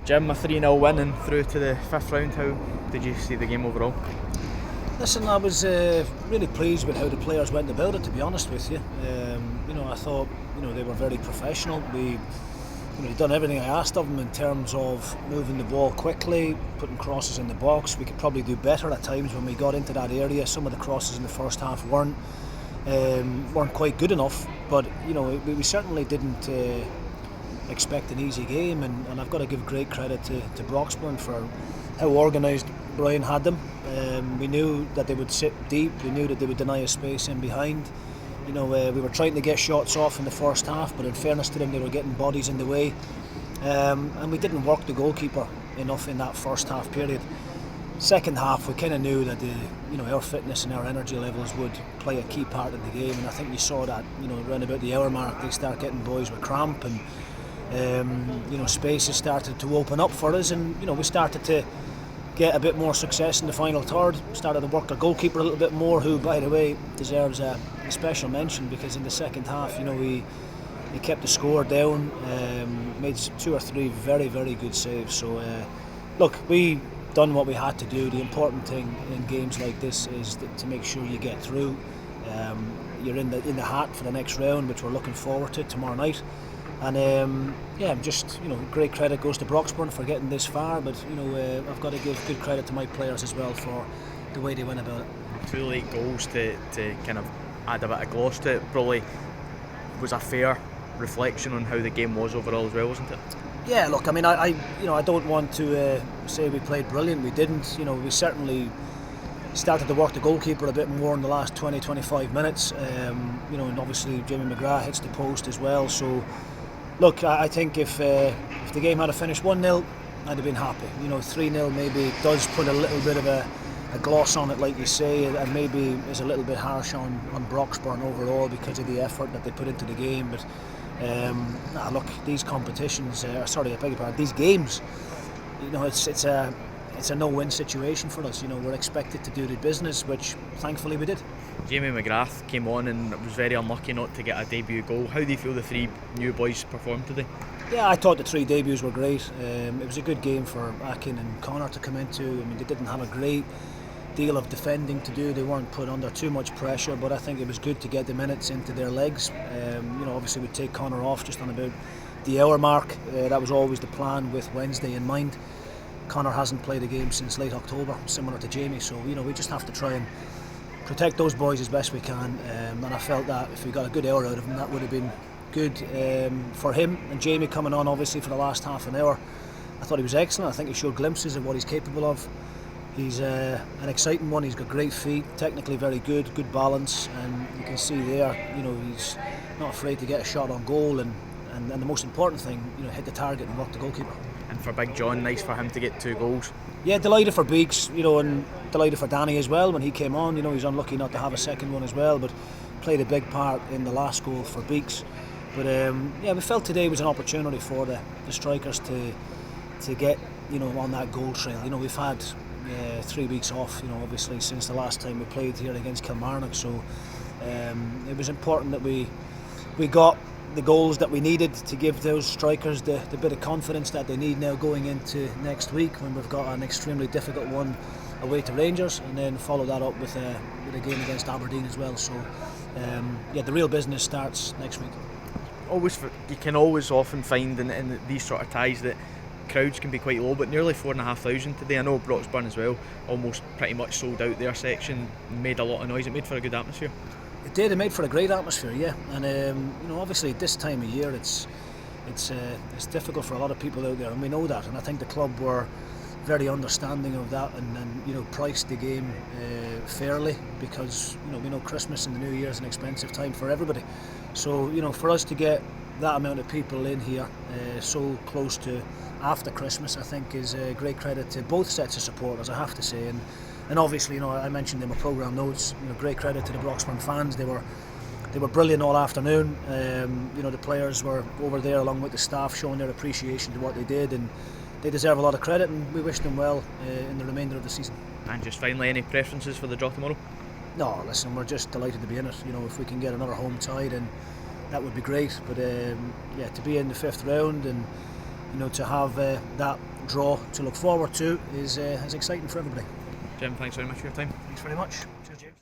Jim, a 3-0 win and through to the fifth round. How did you see the game overall? Listen, I was really pleased with how the players went about it, to be honest with you. I thought they were very professional. They'd done everything I asked of them in terms of moving the ball quickly, putting crosses in the box. We could probably do better at times when we got into that area. Some of the crosses in the first half weren't quite good enough, but we certainly didn't expect an easy game, and I've got to give great credit to Broxburn for how organised Brian had them. We knew that they would sit deep. We knew that they would deny us space in behind. We were trying to get shots off in the first half, but in fairness to them, they were getting bodies in the way, and we didn't work the goalkeeper enough in that first half period. Second half, we kind of knew that our fitness and our energy levels would play a key part in the game, and I think you saw that around about the hour mark they start getting boys with cramp, and spaces started to open up for us, and we started to get a bit more success in the final third. Started to work our goalkeeper a little bit more, who, by the way, deserves a special mention, because in the second half, he kept the score down, made 2 or 3 very, very good saves. So, look, we done what we had to do. The important thing in games like this is to make sure you get through. You're in the hat for the next round, which we're looking forward to tomorrow night. And just great credit goes to Broxburn for getting this far, but I've got to give good credit to my players as well for the way they went about it. 2 late goals to kind of add a bit of gloss to it probably was a fair reflection on how the game was overall as well, wasn't it? Yeah, look, I mean, I don't want to say we played brilliant. We didn't. We certainly started to work the goalkeeper a bit more in the last 20-25 minutes. And obviously Jamie McGrath hits the post as well. So, look, I think if the game had finished 1-0, I'd have been happy. 3-0 maybe does put a little bit of a gloss on it, like you say, and maybe is a little bit harsh on Broxburn overall because of the effort that they put into the game. But look, these competitions, I beg your pardon, these games, it's a no-win situation for us. We're expected to do the business, which thankfully we did. Jamie McGrath came on and was very unlucky not to get a debut goal. How do you feel the 3 new boys performed today? Yeah, I thought the 3 debuts were great. It was a good game for Akin and Connor to come into. I mean, they didn't have a great deal of defending to do. They weren't put under too much pressure, but I think it was good to get the minutes into their legs. Obviously we'd take Connor off just on about the hour mark. That was always the plan with Wednesday in mind. Connor hasn't played a game since late October, similar to Jamie, so we just have to try and protect those boys as best we can, and I felt that if we got a good hour out of him, that would have been good for him. And Jamie coming on obviously for the last half an hour, I thought he was excellent. I think he showed glimpses of what he's capable of. He's an exciting one. He's got great feet, technically very good balance, and you can see there, he's not afraid to get a shot on goal, and the most important thing, hit the target and work the goalkeeper. And for Big John, nice for him to get 2 goals. Yeah, delighted for Beeks, and delighted for Danny as well when he came on. He's unlucky not to have a second one as well, but played a big part in the last goal for Beeks. But we felt today was an opportunity for the strikers to get on that goal trail. We've had 3 weeks off, obviously since the last time we played here against Kilmarnock, so it was important that we got the goals that we needed to give those strikers the bit of confidence that they need now going into next week, when we've got an extremely difficult one away to Rangers, and then follow that up with a game against Aberdeen as well. So the real business starts next week. You can always often find in these sort of ties that crowds can be quite low, but nearly 4,500 today. I know Broxburn as well almost pretty much sold out their section, made a lot of noise. It made for a good atmosphere. It did. It made for a great atmosphere, yeah. And obviously at this time of year, it's difficult for a lot of people out there, and we know that. And I think the club were very understanding of that, and priced the game fairly, because we know Christmas and the New Year is an expensive time for everybody. So for us to get that amount of people in here so close to after Christmas, I think is a great credit to both sets of supporters, I have to say. And obviously, I mentioned in my programme notes, great credit to the Broxburn fans. They were brilliant all afternoon. The players were over there along with the staff, showing their appreciation to what they did, and they deserve a lot of credit, and we wish them well in the remainder of the season. And just finally, any preferences for the draw tomorrow? No, listen, we're just delighted to be in it. If we can get another home tie, then that would be great. But to be in the 5th round and to have that draw to look forward to is exciting for everybody. Jim, thanks very much for your time. Thanks very much. Cheers, James.